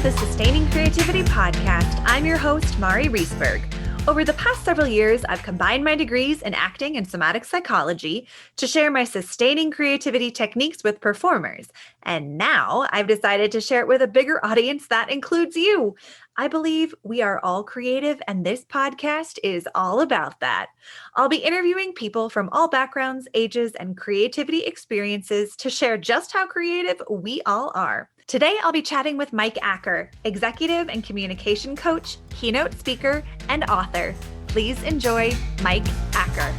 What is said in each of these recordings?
the Sustaining Creativity Podcast. I'm your host, Mari Riesberg. Over the past several years, I've combined my degrees in acting and somatic psychology to share my sustaining creativity techniques with performers. And now I've decided to share it with a bigger audience that includes you. I believe we are all creative, and this podcast is all about that. I'll be interviewing people from all backgrounds, ages, and creativity experiences to share just how creative we all are. Today, I'll be chatting with Mike Acker, executive and communication coach, keynote speaker, and author. Please enjoy Mike Acker.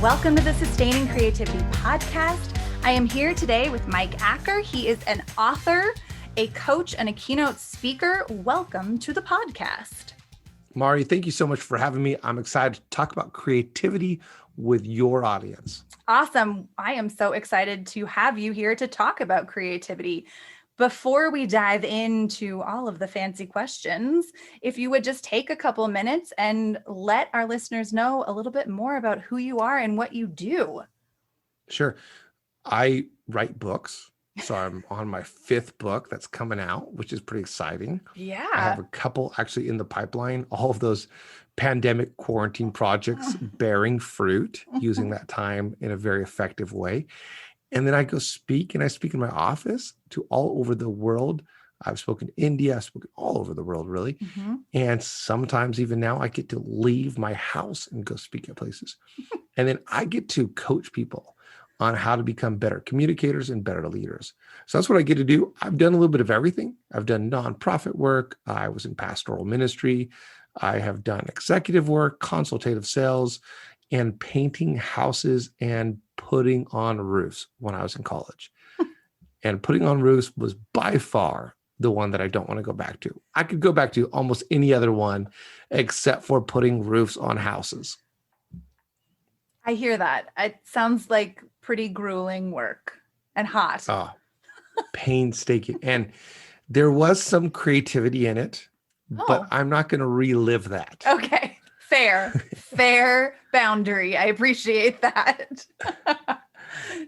Welcome to the Sustaining Creativity Podcast. I am here today with Mike Acker. He is an author, a coach, and a keynote speaker. Welcome to the podcast. Mari, thank you so much for having me. I'm excited to talk about creativity with your audience. Awesome. I am so excited to have you here to talk about creativity. Before we dive into all of the fancy questions, if you would just take a couple minutes and let our listeners know a little bit more about who you are and what you do. Sure. I write books. So I'm on my 5th book that's coming out, which is pretty exciting. Yeah. I have a couple actually in the pipeline, all of those pandemic quarantine projects bearing fruit, using that time in a very effective way. And then I go speak, and I speak in my office to all over the world. I've spoken to India, I've spoken all over the world, really. Mm-hmm. And sometimes even now I get to leave my house and go speak at places. And then I get to coach people on how to become better communicators and better leaders. So that's what I get to do. I've done a little bit of everything. I've done nonprofit work. I was in pastoral ministry. I have done executive work, consultative sales, and painting houses and putting on roofs when I was in college. And putting on roofs was by far the one that I don't want to go back to. I could go back to almost any other one except for putting roofs on houses. I hear that. It sounds like pretty grueling work and hot. Oh, painstaking. And there was some creativity in it, but I'm not going to relive that. Okay. Fair boundary. I appreciate that.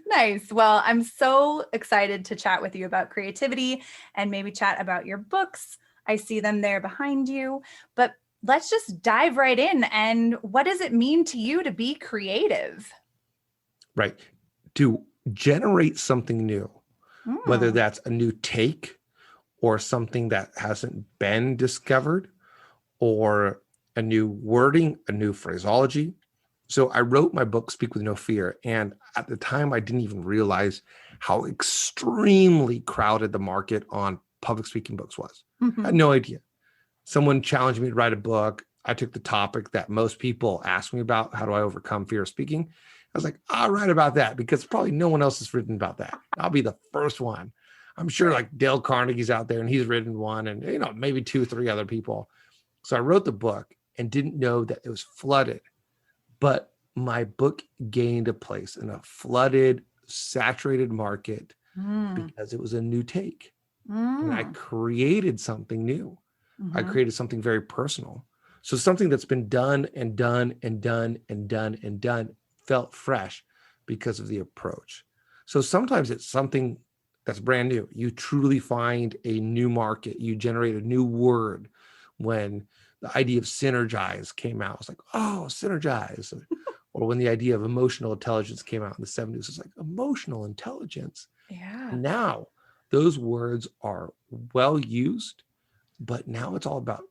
Nice. Well, I'm so excited to chat with you about creativity and maybe chat about your books. I see them there behind you, but let's just dive right in. And what does it mean to you to be creative? Right. To generate something new, whether that's a new take or something that hasn't been discovered, or a new wording, a new phraseology. So I wrote my book, Speak with No Fear. And at the time, I didn't even realize how extremely crowded the market on public speaking books was. Mm-hmm. I had no idea. Someone challenged me to write a book. I took the topic that most people ask me about, how do I overcome fear of speaking? I was like, I'll write about that because probably no one else has written about that. I'll be the first one. I'm sure like Dale Carnegie's out there and he's written one, and maybe 2-3 other people. So I wrote the book and didn't know that it was flooded. But my book gained a place in a flooded, saturated market because it was a new take. And I created something new. I created something very personal. So something that's been done and done and done and done and done felt fresh because of the approach. So sometimes it's something that's brand new. You truly find a new market. You generate a new word. When the idea of synergize came out, it's like, oh, synergize. Or when the idea of emotional intelligence came out in the 70s, it's like emotional intelligence. Yeah. Now those words are well used, but now it's all about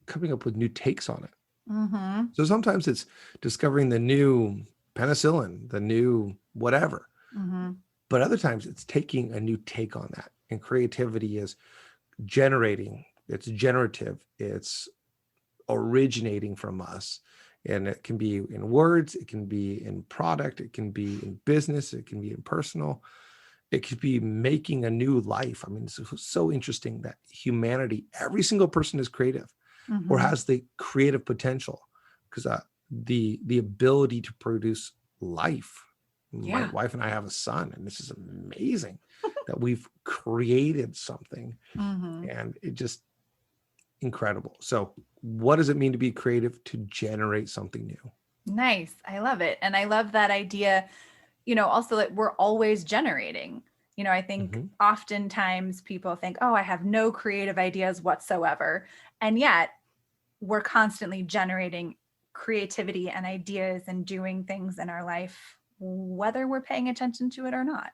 coming up with new takes on it. Mm-hmm. So sometimes it's discovering the new penicillin, the new whatever. Mm-hmm. But other times it's taking a new take on that. And creativity is generating. It's generative. It's originating from us. And it can be in words. It can be in product. It can be in business. It can be in personal. It could be making a new life. I mean, it's so interesting that humanity, every single person is creative or has the creative potential, because the ability to produce life. Yeah. My wife and I have a son, and this is amazing that we've created something, and it just incredible. So what does it mean to be creative? To generate something new. Nice. I love it. And I love that idea, you know, also that we're always generating. You know, I think Mhm. oftentimes people think, oh, I have no creative ideas whatsoever. And yet we're constantly generating creativity and ideas and doing things in our life, whether we're paying attention to it or not.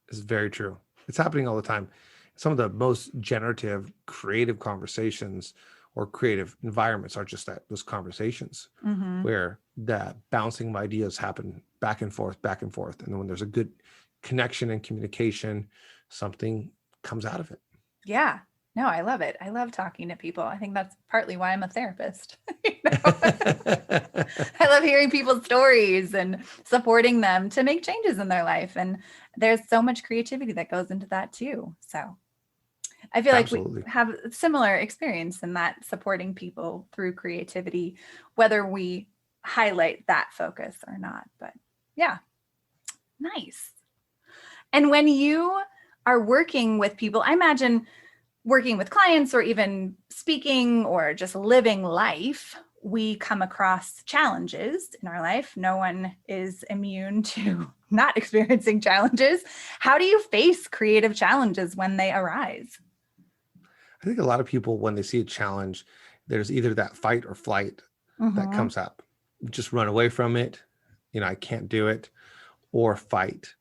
It's very true. It's happening all the time. Some of the most generative, creative conversations or creative environments are just that, those conversations Mm-hmm. where the bouncing of ideas happen back and forth, back and forth. And then when there's a good connection and communication, something comes out of it. Yeah. No, I love it. I love talking to people. I think that's partly why I'm a therapist. You know? I love hearing people's stories and supporting them to make changes in their life. And there's so much creativity that goes into that too. So I feel like we Absolutely. have a similar experience in that, supporting people through creativity, whether we highlight that focus or not. But yeah, nice. And when you are working with people, I imagine working with clients or even speaking or just living life, we come across challenges in our life. No one is immune to not experiencing challenges. How do you face creative challenges when they arise? I think a lot of people, when they see a challenge, there's either that fight or flight that Mm-hmm. comes up. Just run away from it. I can't do it, or fight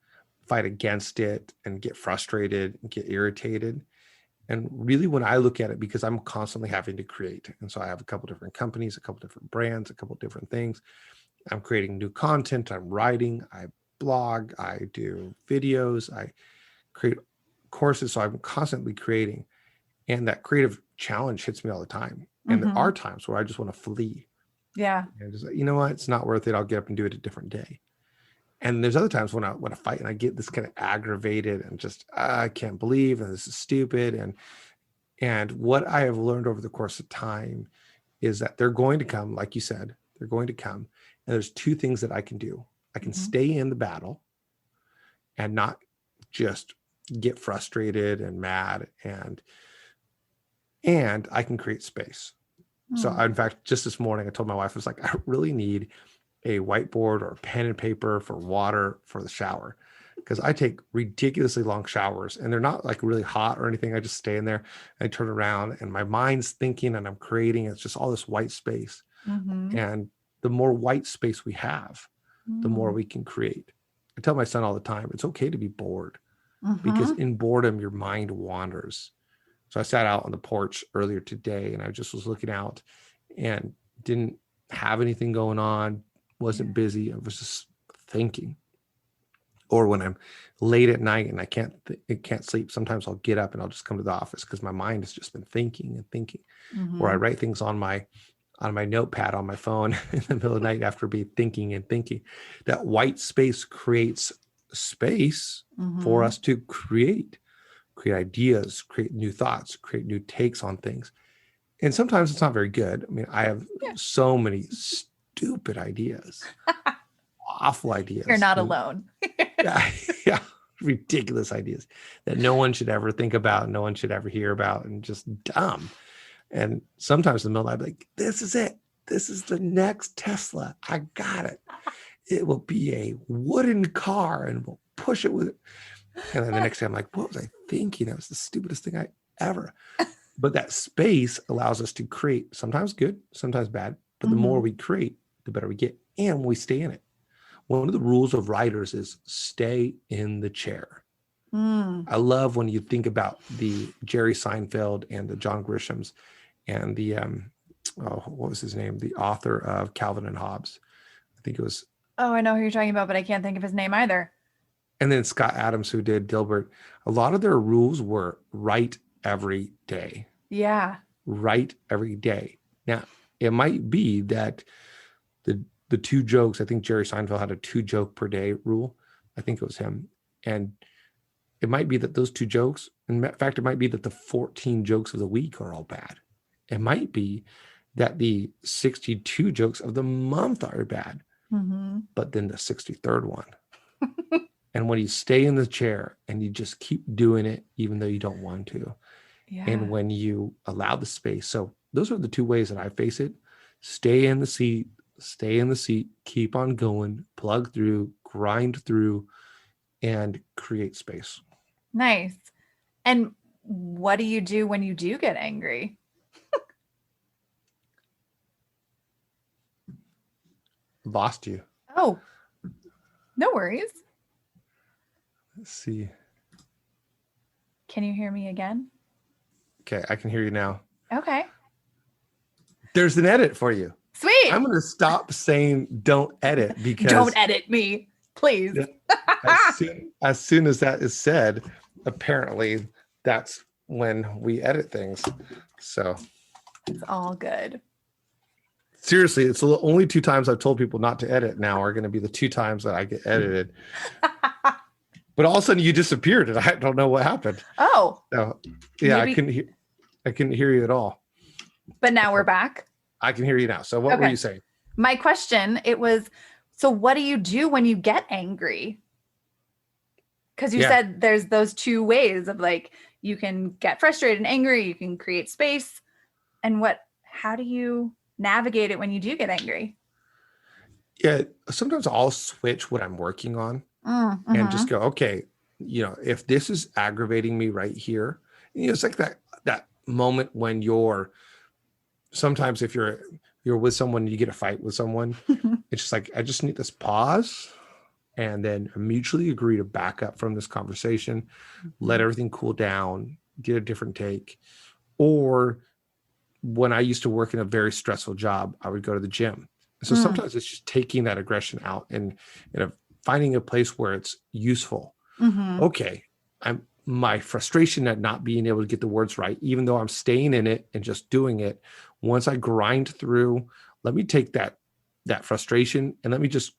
against it and get frustrated and get irritated. And really, when I look at it, because I'm constantly having to create, and so I have a couple different companies, a couple different brands, a couple different things. I'm creating new content. I'm writing. I blog. I do videos. I create courses. So I'm constantly creating, and that creative challenge hits me all the time. And there Mm-hmm. are times where I just want to flee. Yeah. And just like, you know what? It's not worth it. I'll get up and do it a different day. And there's other times when I fight and I get this kind of aggravated and just I can't believe and this is stupid. And what I have learned over the course of time is that they're going to come, like you said, they're going to come. And there's two things that I can do. I can Mm-hmm. stay in the battle and not just get frustrated and mad, and I can create space. So in fact, just this morning, I told my wife, I was like, I really need a whiteboard or pen and paper for water for the shower, because I take ridiculously long showers and they're not like really hot or anything. I just stay in there, I turn around and my mind's thinking and I'm creating. It's just all this white space. Mm-hmm. And the more white space we have, the more Mm-hmm. we can create. I tell my son all the time, it's okay to be bored, because Mm-hmm. in boredom, your mind wanders. So I sat out on the porch earlier today and I just was looking out and didn't have anything going on, wasn't busy. I was just thinking. Or when I'm late at night and I can't sleep, sometimes I'll get up and I'll just come to the office because my mind has just been thinking and thinking. Or I Mm-hmm. write things on my notepad on my phone in the middle of the night after being thinking and thinking. That white space creates space for Mm-hmm. us to create ideas, create new thoughts, create new takes on things. And sometimes it's not very good. I mean, I have Yeah. so many stupid ideas, awful You're ideas. not alone. Yeah, yeah, ridiculous ideas that no one should ever think about, no one should ever hear about, and just dumb. And sometimes in the middle, I'd be like, this is it. This is the next Tesla. I got it. It will be a wooden car and we'll push it with it. And then the next day I'm like, what was I thinking? That was the stupidest thing I ever. But that space allows us to create, sometimes good, sometimes bad. But the more Mm-hmm. we create, the better we get. And we stay in it. One of the rules of writers is stay in the chair. Mm. I love when you think about the Jerry Seinfeld and the John Grishams and the, what was his name? The author of Calvin and Hobbes. I think it was. Oh, I know who you're talking about, but I can't think of his name either. And then Scott Adams, who did Dilbert. A lot of their rules were write every day. Yeah. Write every day. Now, it might be that the two jokes, I think Jerry Seinfeld had a 2 joke per day rule. I think it was him. And it might be that those 2 jokes, in fact, it might be that the 14 jokes of the week are all bad. It might be that the 62 jokes of the month are bad, Mm-hmm. but then the 63rd one. And when you stay in the chair and you just keep doing it, even though you don't want to, Yeah. and when you allow the space. So those are the 2 ways that I face it. Stay in the seat, stay in the seat, keep on going, plug through, grind through, and create space. Nice. And what do you do when you do get angry? Lost you. Oh, no worries. Let's see. Can you hear me again? Okay, I can hear you now. Okay. There's an edit for you. Sweet. I'm going to stop saying don't edit because Don't edit me, please. as soon as that is said, apparently that's when we edit things. So It's all good. seriously, it's the only 2 times I've told people not to edit now are going to be the 2 times that I get edited. But all of a sudden you disappeared and I don't know what happened. Oh. So, yeah, Maybe... I couldn't hear you at all. But now we're back. I can hear you now. So what were you saying? My question, it was, so what do you do when you get angry? Because you said there's those 2 ways of like, you can get frustrated and angry, you can create space. And how do you navigate it when you do get angry? Yeah, sometimes I'll switch what I'm working on and just go, okay, if this is aggravating me right here, it's like that moment when sometimes if you're with someone, you get a fight with someone, it's just like, I just need this pause and then mutually agree to back up from this conversation, let everything cool down, get a different take. Or when I used to work in a very stressful job, I would go to the gym. So sometimes it's just taking that aggression out and finding a place where it's useful. Okay, my frustration at not being able to get the words right, even though I'm staying in it and just doing it, once I grind through, let me take that frustration and let me just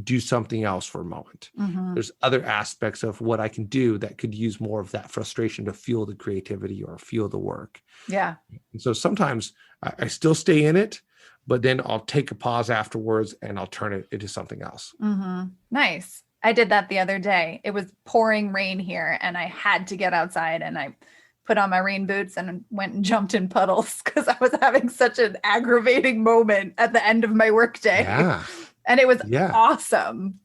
do something else for a moment. There's other aspects of what I can do that could use more of that frustration to fuel the creativity or fuel the work. Yeah. And so sometimes I still stay in it, but then I'll take a pause afterwards and I'll turn it into something else. Nice. I did that the other day. It was pouring rain here and I had to get outside and I put on my rain boots and went and jumped in puddles because I was having such an aggravating moment at the end of my workday. Yeah. And it was awesome.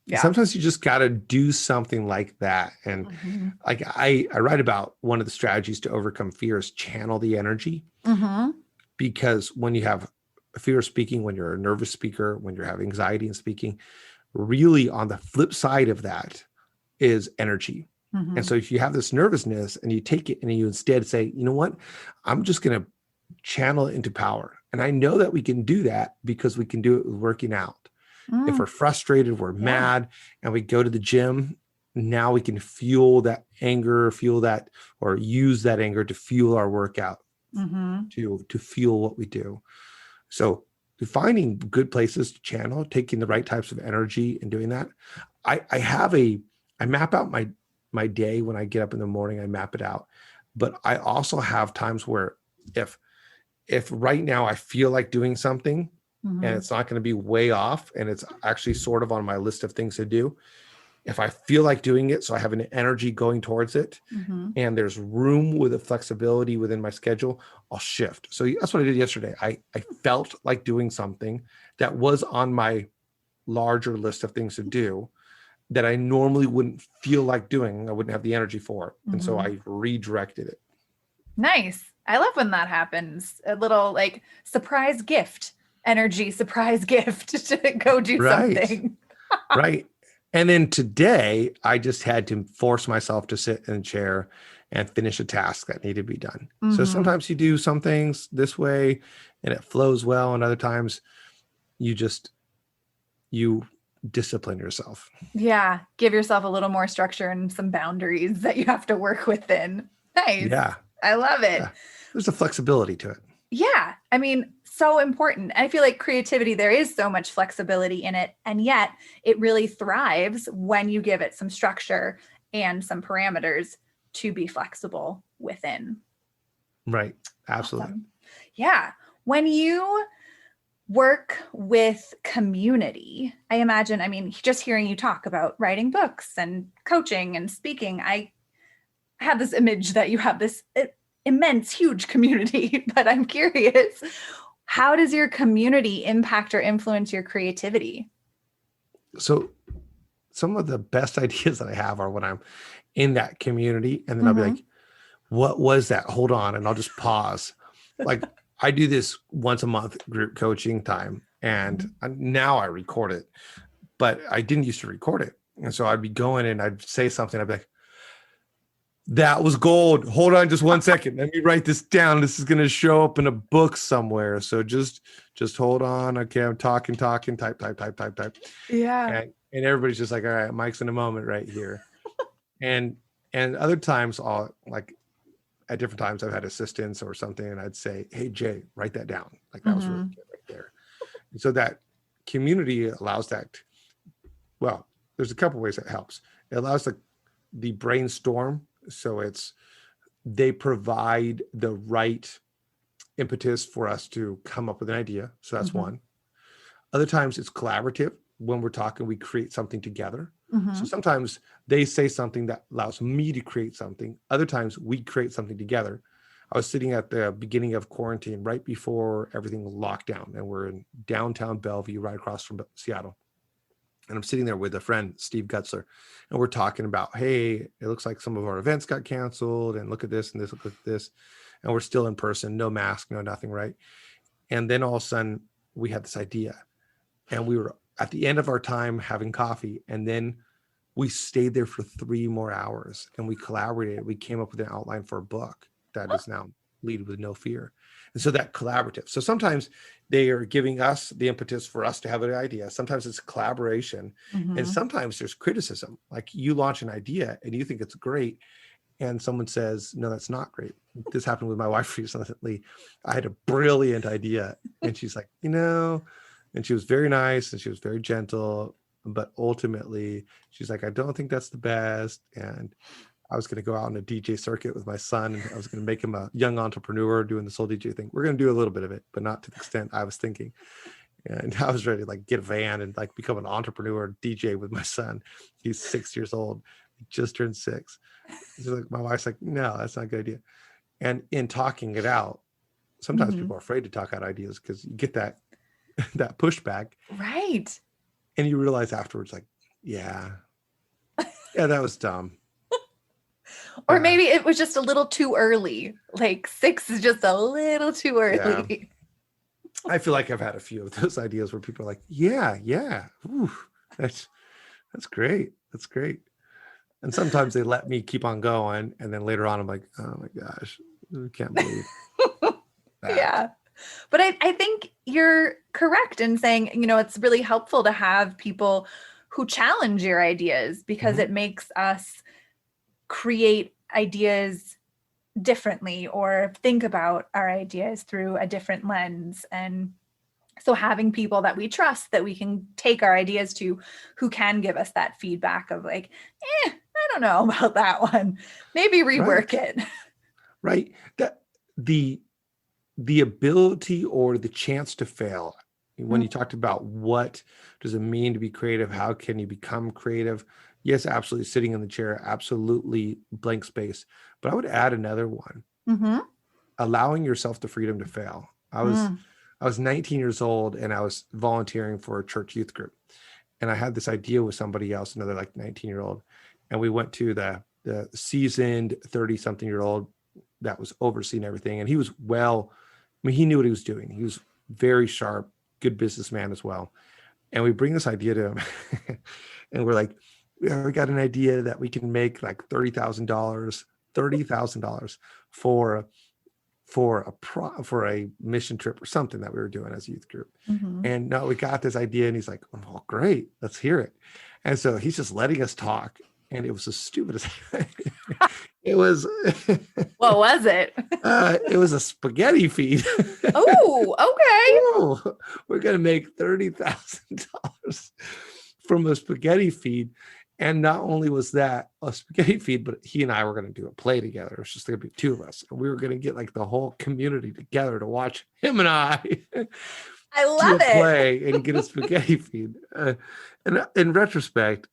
Yeah. Sometimes you just got to do something like that. And like I write about one of the strategies to overcome fear is channel the energy. Because when you have a fear of speaking, when you're a nervous speaker, when you have anxiety in speaking, really on the flip side of that is energy. And so if you have this nervousness and you take it and you instead say, you know what, I'm just going to channel it into power. And I know that we can do that because we can do it with working out. If we're frustrated, we're mad, and we go to the gym, now we can fuel that anger, or use that anger to fuel our workout, to fuel what we do. So finding good places to channel, taking the right types of energy and doing that. I map out my day when I get up in the morning, I map it out. But I also have times where if right now I feel like doing something and it's not going to be way off and it's actually sort of on my list of things to do, if I feel like doing it, so I have an energy going towards it and there's room with the flexibility within my schedule, I'll shift. So that's what I did yesterday. I felt like doing something that was on my larger list of things to do that I normally wouldn't feel like doing. I wouldn't have the energy for it. And so I redirected it. Nice. I love when that happens. A little like surprise gift, surprise gift to go do something. Right. And then today I just had to force myself to sit in a chair and finish a task that needed to be done. So sometimes you do some things this way and it flows well. And other times you discipline yourself. Yeah. Give yourself a little more structure and some boundaries that you have to work within. Nice. Yeah. I love it. Yeah. There's a flexibility to it. Yeah. I mean, so important. I feel like creativity, there is so much flexibility in it. And yet it really thrives when you give it some structure and some parameters to be flexible within. Right. Absolutely. Awesome. Yeah. When you work with community, I imagine, I mean, just hearing you talk about writing books and coaching and speaking, I have this image that you have this immense, huge community, but I'm curious, How does your community impact or influence your creativity? So some of the best ideas that I have are when I'm in that community, and then I'll be like, what was that? Hold on. And I'll just pause. Like I do this once a month group coaching time, and now I record it, but I didn't used to record it. And so I'd be going and I'd say something. I'd be like, that was gold. Hold on just 1 second. Let me write this down. This is going to show up in a book somewhere. So just hold on. Okay. I'm talking, type. Yeah. And everybody's just like, all right, Mike's in a moment right here. And other times I'll like, at different times I've had assistants or something, and I'd say, hey, Jay, write that down. Like that was really good right there. And so that community allows that. Well, there's a couple ways that helps. It allows the brainstorm. So they provide the right impetus for us to come up with an idea. So that's one. Other times it's collaborative. When we're talking, we create something together. So sometimes they say something that allows me to create something. Other times we create something together. I was sitting at the beginning of quarantine, right before everything locked down, and we're in downtown Bellevue, right across from Seattle. And I'm sitting there with a friend, Steve Gutzler, and we're talking about, hey, it looks like some of our events got canceled, and look at this and this, look at this. And we're still in person, no mask, no nothing, right? And then all of a sudden we had this idea, and we were at the end of our time having coffee, and then we stayed there for 3 more hours and we collaborated. We came up with an outline for a book that is now Lead with No Fear. And so that collaborative. So sometimes they are giving us the impetus for us to have an idea. Sometimes it's collaboration. And sometimes there's criticism. Like you launch an idea and you think it's great, and someone says, no, that's not great. This happened with my wife recently. I had a brilliant idea, and she's like, and she was very nice and she was very gentle, but ultimately she's like, I don't think that's the best. And I was going to go out on a DJ circuit with my son, and I was going to make him a young entrepreneur doing this whole DJ thing. We're going to do a little bit of it, but not to the extent I was thinking. And I was ready to like get a van and like become an entrepreneur DJ with my son. He's 6 years old. He just turned 6. So like, my wife's like, no, that's not a good idea. And in talking it out, sometimes people are afraid to talk out ideas because you get that pushback. Right. And you realize afterwards, like, yeah, that was dumb. Or maybe it was just a little too early. Like 6 is just a little too early. Yeah. I feel like I've had a few of those ideas where people are like, yeah. Ooh, that's great. That's great. And sometimes they let me keep on going. And then later on, I'm like, oh my gosh, I can't believe that. Yeah. But I think you're correct in saying, it's really helpful to have people who challenge your ideas, because it makes us create ideas differently or think about our ideas through a different lens. And so having people that we trust, that we can take our ideas to, who can give us that feedback of like, I don't know about that one. Maybe rework it. Right. That the ability or the chance to fail. When you talked about what does it mean to be creative, how can you become creative? Yes, absolutely. Sitting in the chair, absolutely blank space. But I would add another one, allowing yourself the freedom to fail. I was 19 years old and I was volunteering for a church youth group. And I had this idea with somebody else, another like 19-year-old. And we went to the seasoned 30-something-year-old that was overseeing everything. And he was he knew what he was doing. He was very sharp, good businessman as well. And we bring this idea to him and we're like, we got an idea that we can make like $30,000 for a mission trip or something that we were doing as a youth group. And no, we got this idea, and he's like, oh, great, let's hear it. And so he's just letting us talk. And it was the stupidest. It was. What was it? It was a spaghetti feed. Oh, okay. We're going to make $30,000 from a spaghetti feed. And not only was that a spaghetti feed, but he and I were going to do a play together. It was just going to be 2 of us. And we were going to get like the whole community together to watch him and I love do a play and get a spaghetti feed. And in retrospect,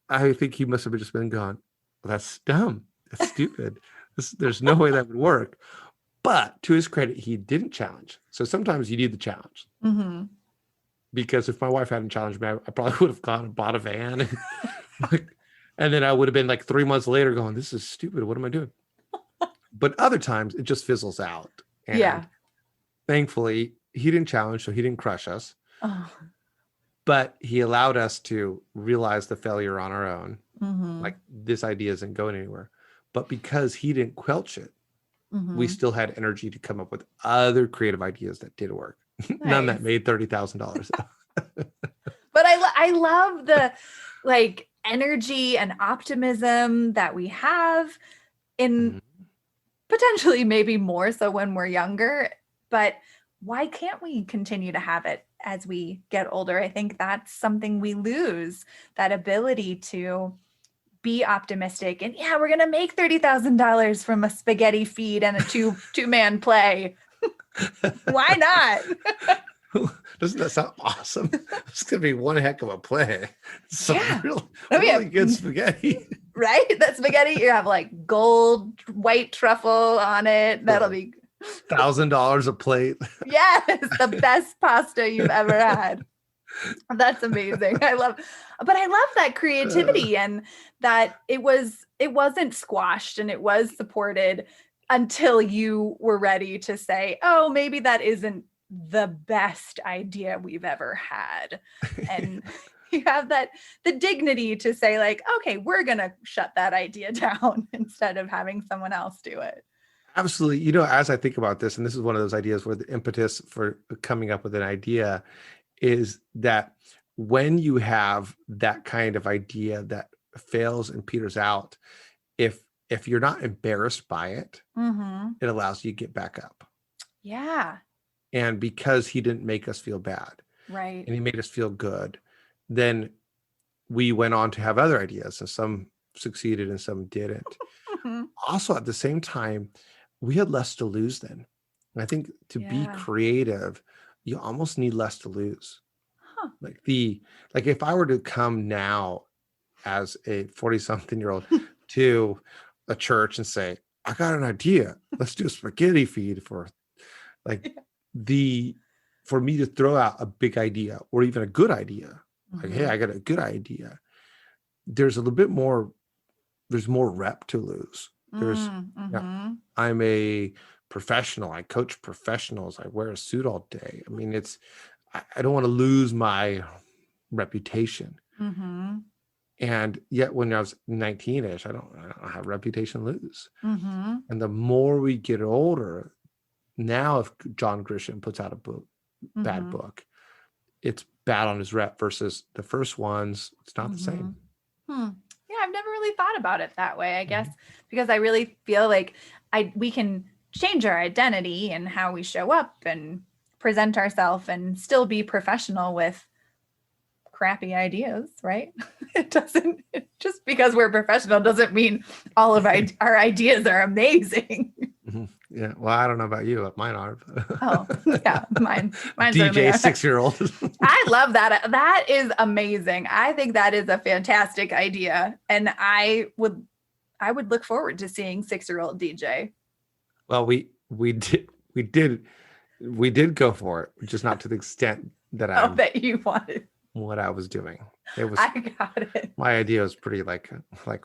I think he must have just been gone, well, that's dumb. That's stupid. There's no way that would work. But to his credit, he didn't challenge. So sometimes you need the challenge. Mm-hmm. Because if my wife hadn't challenged me, I probably would have gone and bought a van. And then I would have been like 3 months later going, this is stupid. What am I doing? But other times it just fizzles out. And Yeah. thankfully, he didn't challenge, so he didn't crush us. Oh. But he allowed us to realize the failure on our own. Mm-hmm. Like, this idea isn't going anywhere. But because he didn't quelch it, Mm-hmm. we still had energy to come up with other creative ideas that did work. None that made $30,000. But I love the like energy and optimism that we have in potentially maybe more so when we're younger, but why can't we continue to have it as we get older? I think that's something we lose, that ability to be optimistic and yeah, we're going to make $30,000 from a spaghetti feed and a two-man play. Why not? Doesn't that sound awesome? It's going to be one heck of a play. Some really good spaghetti. Right? That spaghetti, you have like gold, white truffle on it. That'll be $1,000 a plate. Yes, the best pasta you've ever had. That's amazing. I love that creativity and that it wasn't squashed and it was supported until you were ready to say, oh, maybe that isn't the best idea we've ever had. And you have the dignity to say like, okay, we're going to shut that idea down instead of having someone else do it. Absolutely. You know, as I think about this, and this is one of those ideas where the impetus for coming up with an idea is that when you have that kind of idea that fails and peters out, if you're not embarrassed by it, it allows you to get back up. Yeah. And because he didn't make us feel bad, right, and he made us feel good, then we went on to have other ideas, and some succeeded and some didn't. Also, at the same time, we had less to lose then. And I think to be creative, you almost need less to lose. Like if I were to come now as a 40-something-year-old to a church and say, I got an idea. Let's do a spaghetti feed for for me to throw out a big idea or even a good idea. Like, hey, I got a good idea. There's a little bit more, there's more rep to lose. I'm a professional. I coach professionals. I wear a suit all day. I mean, I don't want to lose my reputation. And yet when I was 19-ish, I don't have reputation to lose. And the more we get older, now if John Grisham puts out a book, bad book, it's bad on his rep versus the first ones. It's not the same. Yeah, I've never really thought about it that way, I guess, because I really feel like we can change our identity and how we show up and present ourselves and still be professional with crappy ideas, right? Just because we're professional doesn't mean all of our ideas are amazing. Yeah. Well, I don't know about you, but mine are. Oh, yeah. Mine's DJ 6-year-old. I love that. That is amazing. I think that is a fantastic idea. And I would look forward to seeing 6-year-old DJ. Well, we did go for it, just not to the extent that I bet you wanted what I was doing. It was, I got it. My idea was pretty like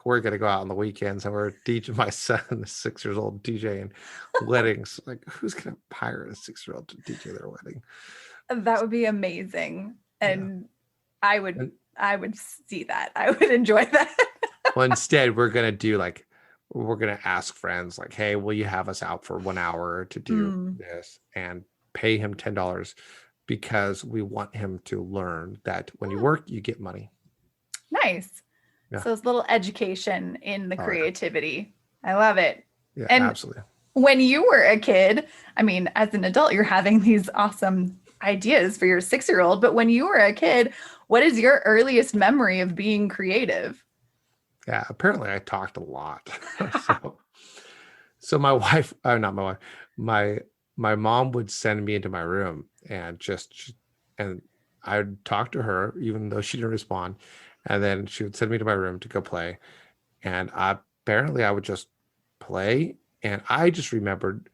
we're going to go out on the weekends and we're teaching my son, the 6-year-old DJ, and weddings. Like, who's going to hire a 6-year-old to DJ their wedding? That would be amazing. And I would see that. I would enjoy that. Well, instead we're going to ask friends like, hey, will you have us out for 1 hour to do this, and pay him $10 because we want him to learn that when you work, you get money. Nice. Yeah. So it's a little education in the creativity. I love it. Yeah, and absolutely. When you were a kid, I mean, as an adult, you're having these awesome ideas for your 6-year-old, but when you were a kid, what is your earliest memory of being creative? Yeah, apparently I talked a lot. So my wife, not my wife, my mom would send me into my room and I would talk to her even though she didn't respond. And then she would send me to my room to go play. And apparently I would just play. And I just remembered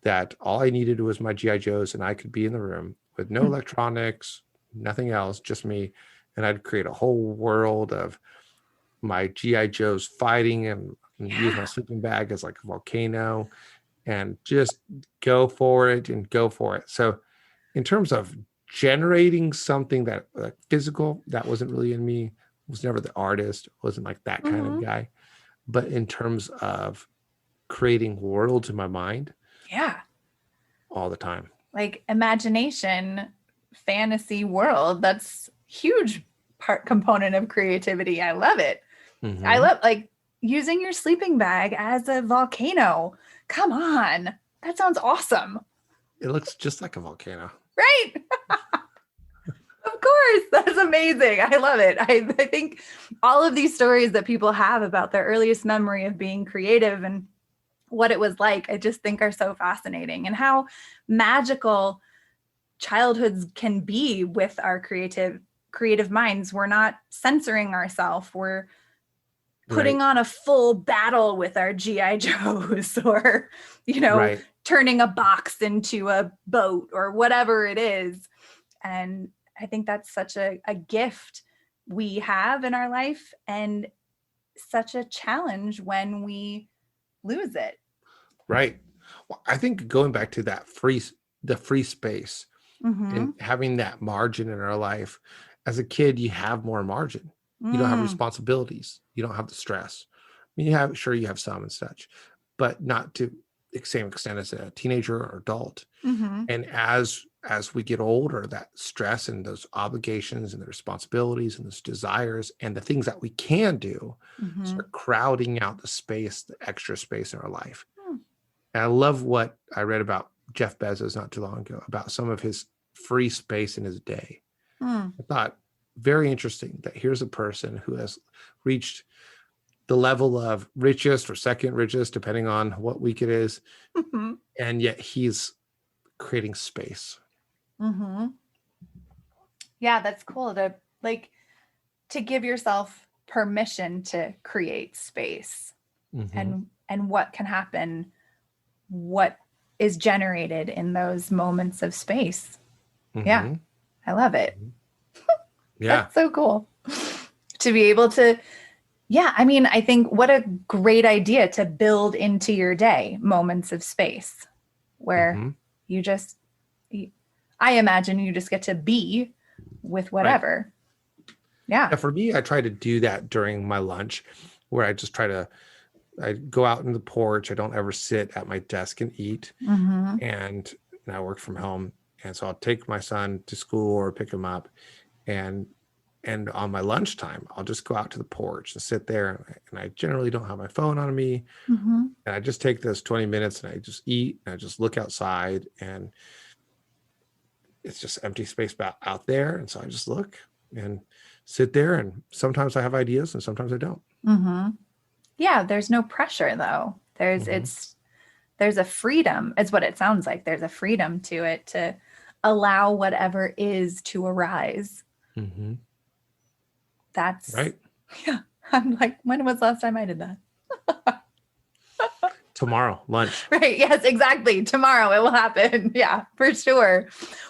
that all I needed was my GI Joes, and I could be in the room with no electronics, nothing else, just me, and I'd create a whole world of my GI Joes fighting and use my sleeping bag as like a volcano and just go for it and go for it. So in terms of generating something that like physical, that wasn't really in me. Was never the artist, wasn't like that kind of guy. But in terms of creating worlds in my mind, Yeah. all the time. Like imagination, fantasy world. That's huge component of creativity. I love it. I love like using your sleeping bag as a volcano. Come on. That sounds awesome. It looks just like a volcano. Right. Of course. That's amazing. I love it. I think all of these stories that people have about their earliest memory of being creative and what it was like, I just think are so fascinating, and how magical childhoods can be with our creative minds. We're not censoring ourselves. We're putting on a full battle with our GI Joes, or, turning a box into a boat or whatever it is. And I think that's such a gift we have in our life, and such a challenge when we lose it. Right. Well, I think going back to that the free space and having that margin in our life, as a kid, you have more margin. You don't have responsibilities. You don't have the stress. I mean, you have some and such, but not to the same extent as a teenager or adult. And as we get older, that stress and those obligations and the responsibilities and those desires and the things that we can do start crowding out the space, the extra space in our life. And I love what I read about Jeff Bezos not too long ago, about some of his free space in his day. I thought, very interesting that here's a person who has reached the level of richest or second richest, depending on what week it is. And yet he's creating space. Yeah, that's cool to give yourself permission to create space, and what can happen, what is generated in those moments of space. Yeah, I love it. Yeah. That's so cool to be able to. Yeah. I mean, I think what a great idea to build into your day moments of space where you just, I imagine you just get to be with whatever. Right. Yeah. For me, I try to do that during my lunch, where I just I go out in the porch. I don't ever sit at my desk and eat. And I work from home. And so I'll take my son to school or pick him up. And on my lunchtime, I'll just go out to the porch and sit there. And I generally don't have my phone on me. And I just take those 20 minutes and I just eat and I just look outside, and it's just empty space out there. And so I just look and sit there, and sometimes I have ideas and sometimes I don't. Yeah. There's no pressure though. There's a freedom, is what it sounds like. There's a freedom to it, to allow whatever is to arise. That's right. Yeah. I'm like, when was the last time I did that? Tomorrow, lunch. Right. Yes, exactly. Tomorrow it will happen. Yeah, for sure.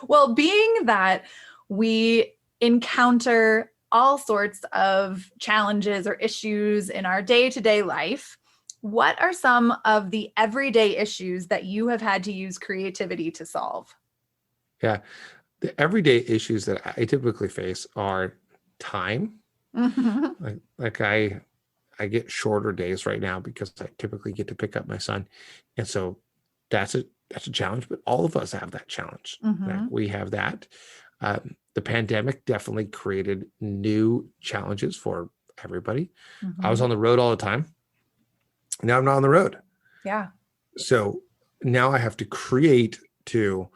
Well, being that we encounter all sorts of challenges or issues in our day-to-day life, what are some of the everyday issues that you have had to use creativity to solve? Yeah. The everyday issues that I typically face are time. Like I get shorter days right now because I typically get to pick up my son. And so that's a challenge, but all of us have that challenge. We have that. The pandemic definitely created new challenges for everybody. I was on the road all the time. Now I'm not on the road. Yeah. So now I have to create to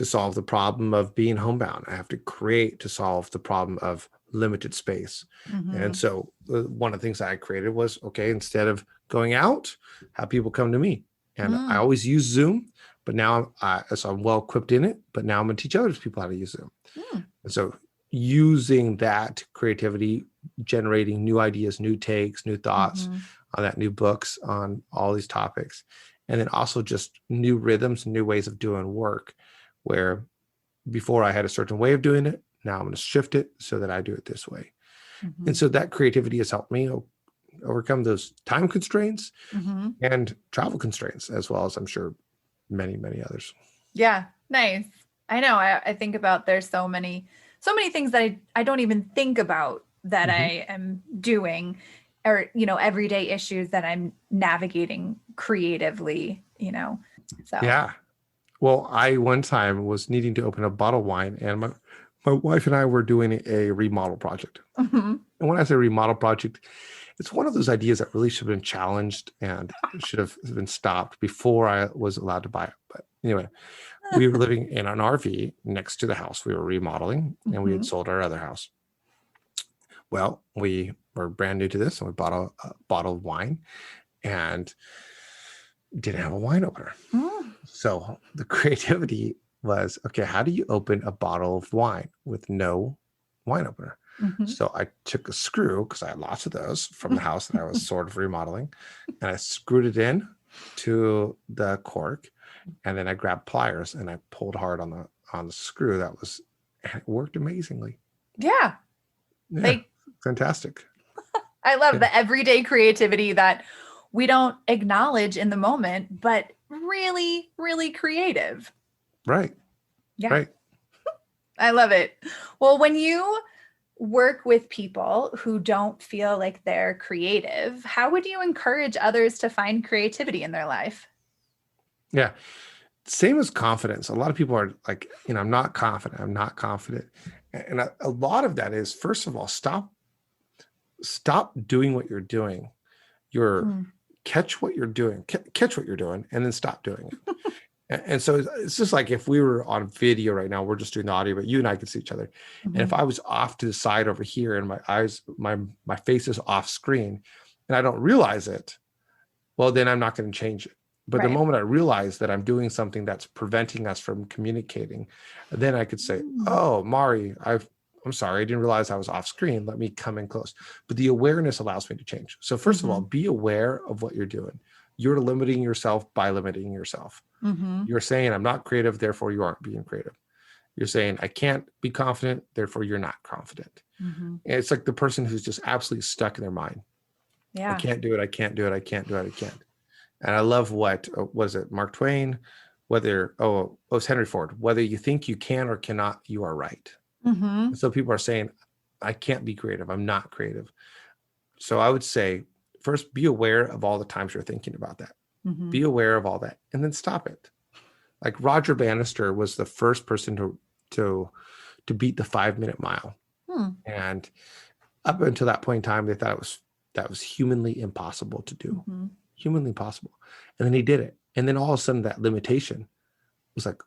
solve the problem of being homebound. I have to create to solve the problem of limited space. And so one of the things I created was, okay, instead of going out, have people come to me. And I always use Zoom, but now so I'm well equipped in it, but now I'm going to teach other people how to use Zoom. And so using that creativity, generating new ideas, new takes, new thoughts on that, new books on all these topics, And then also just new rhythms, new ways of doing work, where before I had a certain way of doing it. Now I'm going to shift it so that I do it this way. Mm-hmm. And so that creativity has helped me overcome those time constraints Mm-hmm. and travel constraints, as well as I'm sure many, many others. Yeah. Nice. I know. I think about there's so many things that I don't even think about that Mm-hmm. I am doing, or, everyday issues that I'm navigating creatively, so. Yeah. Well, I one time was needing to open a bottle of wine, and my wife and I were doing a remodel project. Mm-hmm. And when I say remodel project, it's one of those ideas that really should have been challenged and should have been stopped before I was allowed to buy it. But anyway, we were living in an RV next to the house we were remodeling, and we had sold our other house. Well, we were brand new to this, and we bought a bottle of wine and didn't have a wine opener. So the creativity was, okay, how do you open a bottle of wine with no wine opener? Mm-hmm. So I took a screw, because I had lots of those from the house that I was sort of remodeling, and I screwed it in to the cork, and then I grabbed pliers and I pulled hard on the screw. And it worked amazingly. Yeah. Fantastic. I love the everyday creativity that we don't acknowledge in the moment, but really, really creative. Right. Yeah. Right. I love it. Well, when you work with people who don't feel like they're creative, how would you encourage others to find creativity in their life? Yeah. Same as confidence. A lot of people are like, I'm not confident. I'm not confident. And a lot of that is, first of all, stop doing what you're doing. Catch what you're doing, and then stop doing it. And so it's just like if we were on video right now, we're just doing the audio, but you and I can see each other. Mm-hmm. And if I was off to the side over here and my face is off screen and I don't realize it, well, then I'm not going to change it. But the moment I realize that I'm doing something that's preventing us from communicating, then I could say, oh, Mari, I'm sorry, I didn't realize I was off screen. Let me come in close. But the awareness allows me to change. So first of all, be aware of what you're doing. You're limiting yourself by limiting yourself. Mm-hmm. You're saying, I'm not creative, therefore you aren't being creative. You're saying, I can't be confident, therefore you're not confident. Mm-hmm. And it's like the person who's just absolutely stuck in their mind. Yeah. I can't do it. I can't do it. I can't do it. I can't. And I love what was it, Mark Twain? It's Henry Ford. Whether you think you can or cannot, you are right. Mm-hmm. So people are saying, I can't be creative. I'm not creative. So I would say, first, be aware of all the times you're thinking about that. Mm-hmm. Be aware of all that, and then stop it. Like Roger Bannister was the first person to beat the 5-minute mile. And up until that point in time, they thought that was humanly impossible to do. Mm-hmm. Humanly impossible. And then he did it. And then all of a sudden that limitation was like,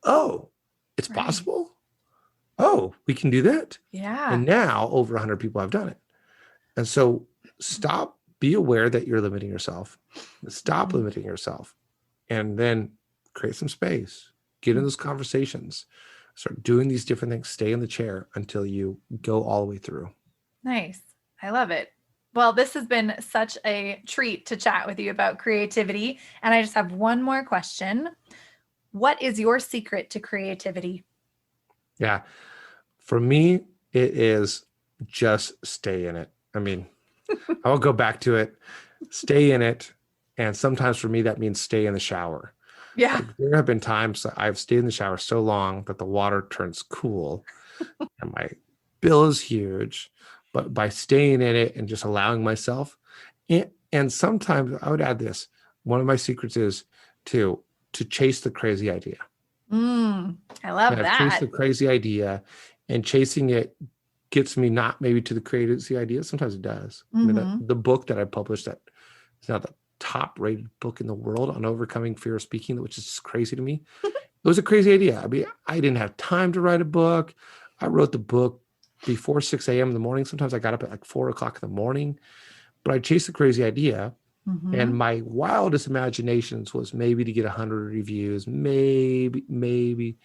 oh, it's possible? Oh, we can do that? Yeah. And now over 100 people have done it. And so be aware that you're limiting yourself. Stop limiting yourself. And then create some space. Get in those conversations. Start doing these different things. Stay in the chair until you go all the way through. Nice. I love it. Well, this has been such a treat to chat with you about creativity. And I just have one more question. What is your secret to creativity? Yeah. For me, it is just stay in it. I mean, I'll go back to it. Stay in it. And sometimes for me, that means stay in the shower. Yeah. Like, there have been times that I've stayed in the shower so long that the water turns cool and my bill is huge. But by staying in it and just allowing myself, and sometimes I would add this, one of my secrets is to chase the crazy idea. I love that. Chase the crazy idea, and chasing it gets me not maybe to the crazy idea. Sometimes it does. Mm-hmm. I mean, the book that I published that is now the top rated book in the world on overcoming fear of speaking, which is just crazy to me. It was a crazy idea. I mean, I didn't have time to write a book. I wrote the book before 6 a.m. in the morning. Sometimes I got up at like 4 o'clock in the morning, but I chased the crazy idea. Mm-hmm. And my wildest imaginations was maybe to get 100 reviews, maybe.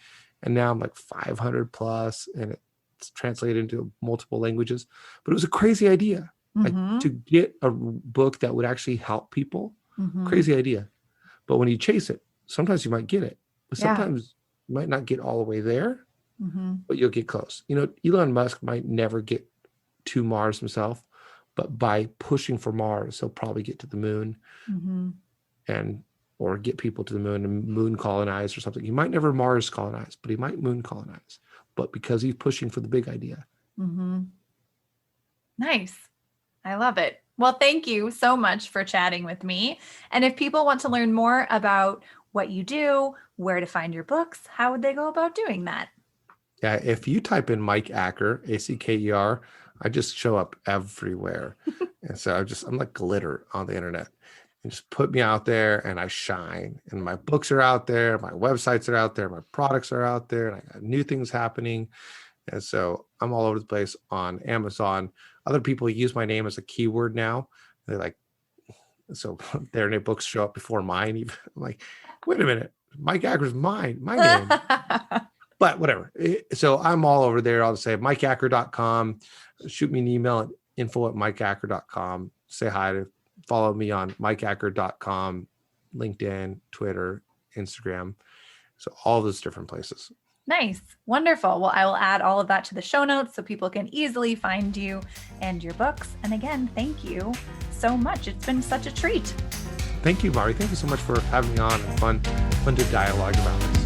And now I'm like 500 plus, and it's translated into multiple languages, but it was a crazy idea. Mm-hmm. Like to get a book that would actually help people. Mm-hmm. Crazy idea. But when you chase it, sometimes you might get it, but Yeah. sometimes you might not get all the way there, Mm-hmm. but you'll get close. Elon Musk might never get to Mars himself, but by pushing for Mars, he'll probably get to the moon Mm-hmm. or get people to the moon and moon colonize or something. He might never Mars colonize, but he might moon colonize. But because he's pushing for the big idea. Mm-hmm. Nice. I love it. Well, thank you so much for chatting with me. And if people want to learn more about what you do, where to find your books, how would they go about doing that? Yeah, if you type in Mike Acker, Acker, I just show up everywhere. And so I'm like glitter on the internet. And just put me out there and I shine. And my books are out there, my websites are out there, my products are out there, and I got new things happening. And so I'm all over the place on Amazon. Other people use my name as a keyword now. They're like, so their new books show up before mine. Even. I'm like, wait a minute, Mike Acker's my name. But whatever. So I'm all over there. I'll say mikeacker.com. Shoot me an email at info@mikeacker.com. Say hi, follow me on mikeacker.com, LinkedIn, Twitter, Instagram. So all those different places. Nice. Wonderful. Well, I will add all of that to the show notes so people can easily find you and your books. And again, thank you so much. It's been such a treat. Thank you, Mari. Thank you so much for having me on, and fun to dialogue about this.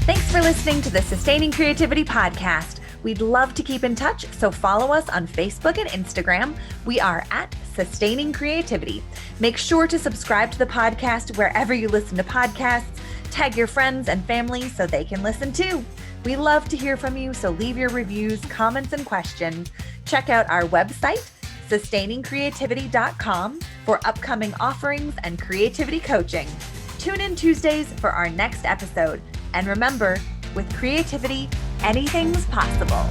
Thanks for listening to the Sustaining Creativity Podcast. We'd love to keep in touch, so follow us on Facebook and Instagram. We are at Sustaining Creativity. Make sure to subscribe to the podcast wherever you listen to podcasts. Tag your friends and family so they can listen too. We love to hear from you, so leave your reviews, comments, and questions. Check out our website, sustainingcreativity.com, for upcoming offerings and creativity coaching. Tune in Tuesdays for our next episode. And remember, with creativity, anything's possible.